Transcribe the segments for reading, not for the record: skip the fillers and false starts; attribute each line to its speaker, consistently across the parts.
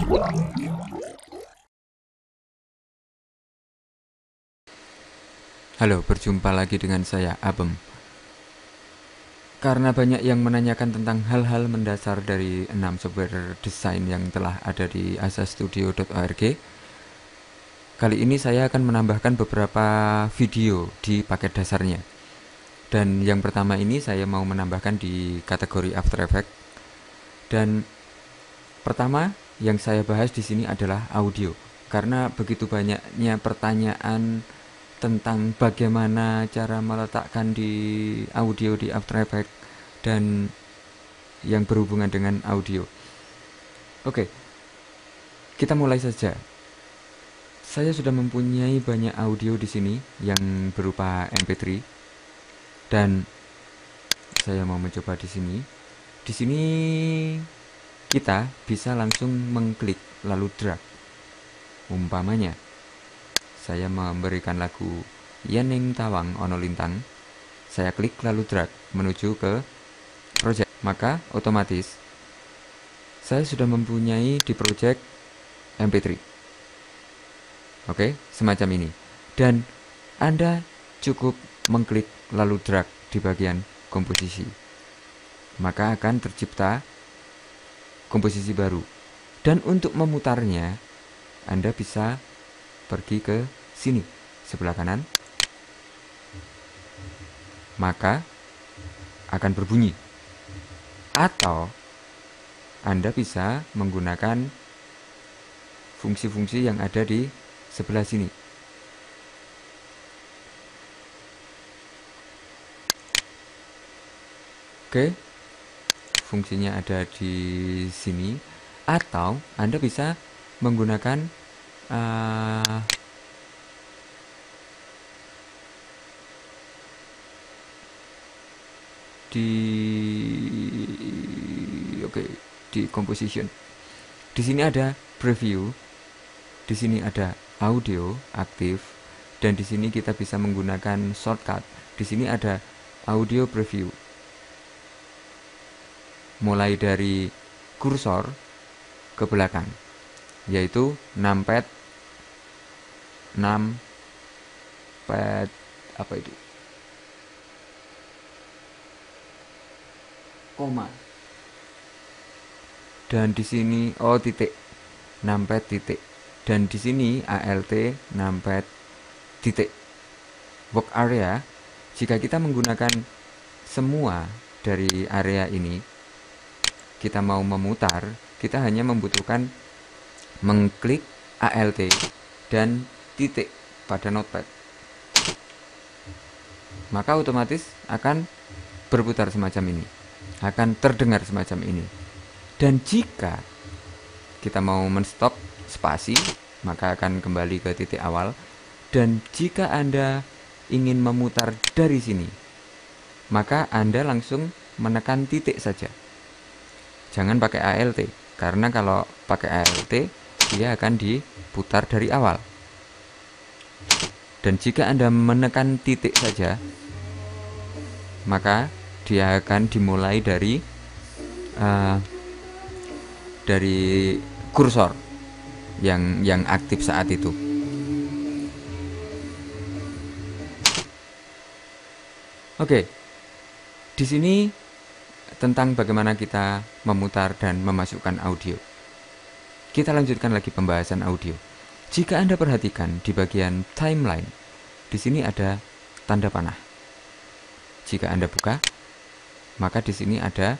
Speaker 1: Halo, berjumpa lagi dengan saya, Abem. Karena banyak yang menanyakan tentang hal-hal mendasar dari 6 software desain yang telah ada di asastudio.org, kali ini saya akan menambahkan beberapa video di paket dasarnya. Dan yang pertama ini saya mau menambahkan di kategori After Effects. Dan pertama yang saya bahas di sini adalah audio. Karena begitu banyaknya pertanyaan tentang bagaimana cara meletakkan di audio di After Effects dan yang berhubungan dengan audio. Oke, kita mulai saja. Saya sudah mempunyai banyak audio di sini yang berupa MP3 dan saya mau mencoba di sini. Di sini kita bisa langsung mengklik lalu drag. Umpamanya saya memberikan lagu Yening Tawang Ono Lintang, saya klik lalu drag menuju ke project, maka otomatis saya sudah mempunyai di project MP3. Oke, semacam ini. Dan Anda cukup mengklik lalu drag di bagian komposisi, maka akan tercipta komposisi baru. Dan untuk memutarnya, Anda bisa pergi ke sini, sebelah kanan, maka akan berbunyi. Atau Anda bisa menggunakan fungsi-fungsi yang ada di sebelah sini. Oke, fungsinya ada di sini. Atau Anda bisa menggunakan di composition. Di sini ada preview, di sini ada audio aktif, dan di sini kita bisa menggunakan shortcut. Di sini ada audio preview, mulai dari kursor ke belakang, yaitu numpad apa itu, koma, dan di sini titik, numpad titik, dan di sini alt numpad titik. Work area, jika kita menggunakan semua dari area ini, kita mau memutar, kita hanya membutuhkan mengklik alt dan titik pada notepad, maka otomatis akan berputar semacam ini, akan terdengar semacam ini. Dan jika kita mau menstop spasi, maka akan kembali ke titik awal. Dan jika Anda ingin memutar dari sini, maka Anda langsung menekan titik saja. Jangan pakai alt, karena kalau pakai alt dia akan diputar dari awal. Dan jika Anda menekan titik saja, maka dia akan dimulai dari kursor yang aktif saat itu. Oke, di sini tentang bagaimana kita memutar dan memasukkan audio. Kita lanjutkan lagi pembahasan audio. Jika Anda perhatikan di bagian timeline, di sini ada tanda panah. Jika Anda buka, maka di sini ada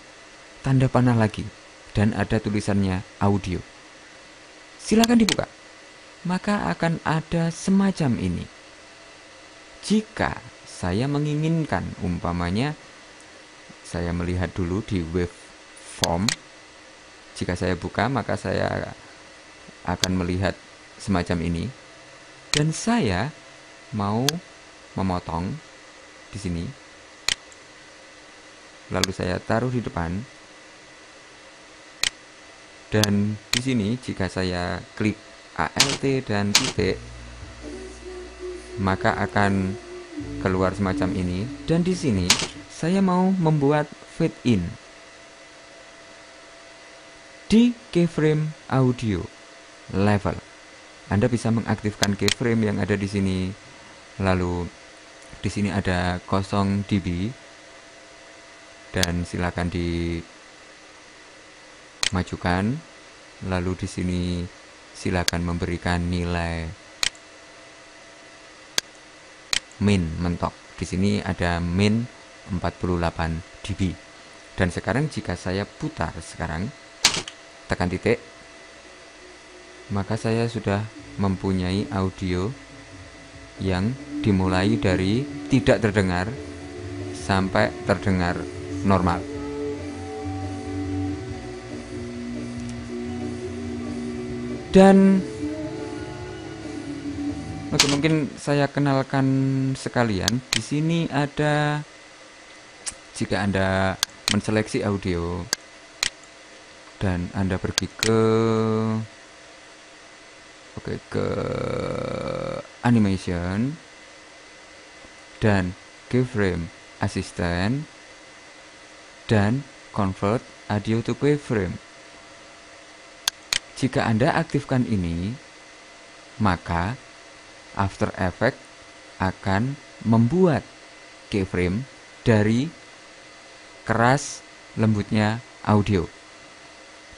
Speaker 1: tanda panah lagi dan ada tulisannya audio. Silakan dibuka. Maka akan ada semacam ini. Jika saya menginginkan, umpamanya saya melihat dulu di waveform, jika saya buka maka saya akan melihat semacam ini, dan saya mau memotong di sini, lalu saya taruh di depan, dan di sini jika saya klik alt dan titik, maka akan keluar semacam ini. Dan di sini saya mau membuat fade in di keyframe audio. level. Anda bisa mengaktifkan keyframe yang ada di sini. Lalu di sini ada 0 dB dan silakan dimajukan. Lalu di sini silakan memberikan nilai min mentok. Di sini ada min 48 dB. Dan sekarang jika saya putar sekarang, tekan titik, maka saya sudah mempunyai audio yang dimulai dari tidak terdengar sampai terdengar normal. Dan oke, mungkin saya kenalkan sekalian. Di sini ada, jika Anda menseleksi audio dan Anda pergi ke animation dan keyframe assistant dan convert audio to keyframe. Jika Anda aktifkan ini, maka After Effects akan membuat keyframe dari keras lembutnya audio.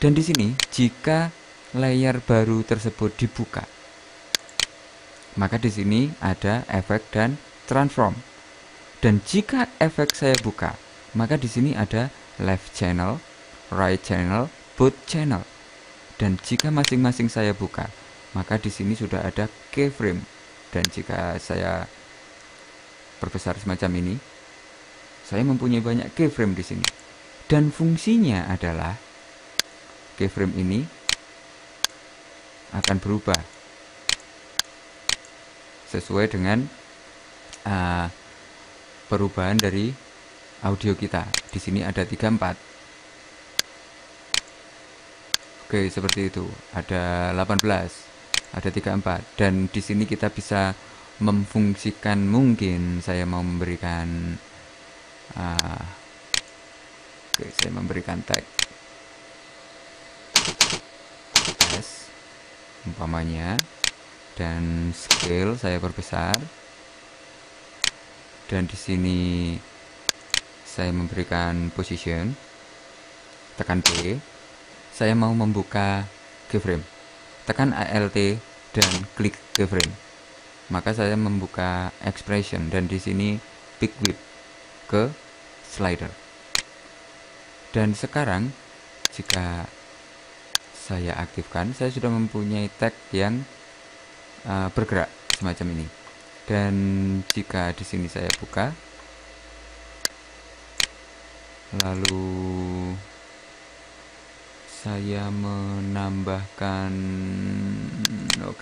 Speaker 1: Dan di sini jika layer baru tersebut dibuka, maka di sini ada efek dan transform. Dan jika efek saya buka, maka di sini ada left channel, right channel, both channel. Dan jika masing-masing saya buka, maka di sini sudah ada keyframe. Dan jika saya perbesar semacam ini, saya mempunyai banyak keyframe di sini. Dan fungsinya adalah keyframe ini akan berubah sesuai dengan perubahan dari audio kita. Di sini ada 34. Oke, seperti itu. Ada 18, ada 34. Dan di sini kita bisa memfungsikan, mungkin saya mau memberikan saya memberikan tag S umpamanya, dan scale saya perbesar. Dan di sini saya memberikan position, tekan P. Saya mau membuka keyframe, tekan Alt dan klik keyframe, maka saya membuka expression. Dan di sini pick width ke slider. Dan sekarang jika saya aktifkan, saya sudah mempunyai tag yang bergerak semacam ini. Dan jika di sini saya buka, lalu saya menambahkan,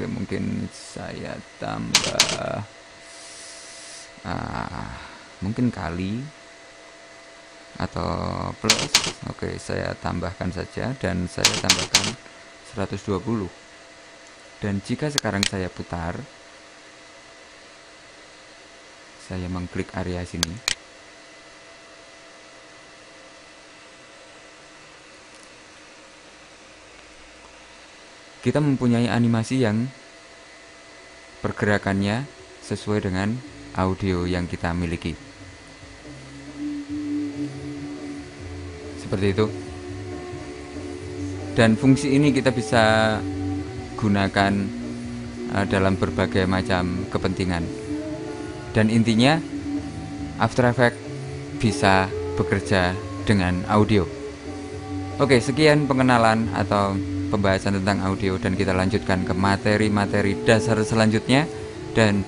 Speaker 1: mungkin saya tambah mungkin kali atau plus. Saya tambahkan saja, dan saya tambahkan 120. Dan jika sekarang saya putar, saya mengklik area sini, kita mempunyai animasi yang pergerakannya sesuai dengan audio yang kita miliki. Seperti itu. Dan fungsi ini kita bisa gunakan dalam berbagai macam kepentingan. Dan intinya, After Effects bisa bekerja dengan audio. Oke, sekian pengenalan atau pembahasan tentang audio, dan kita lanjutkan ke materi-materi dasar selanjutnya. Dan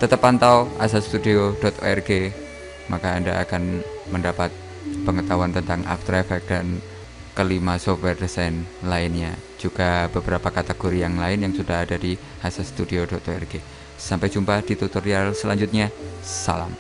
Speaker 1: tetap pantau asastudio.org, maka Anda akan mendapat pengetahuan tentang After Effects dan kelima software desain lainnya, juga beberapa kategori yang lain yang sudah ada di asastudio.org. Sampai jumpa di tutorial selanjutnya. Salam.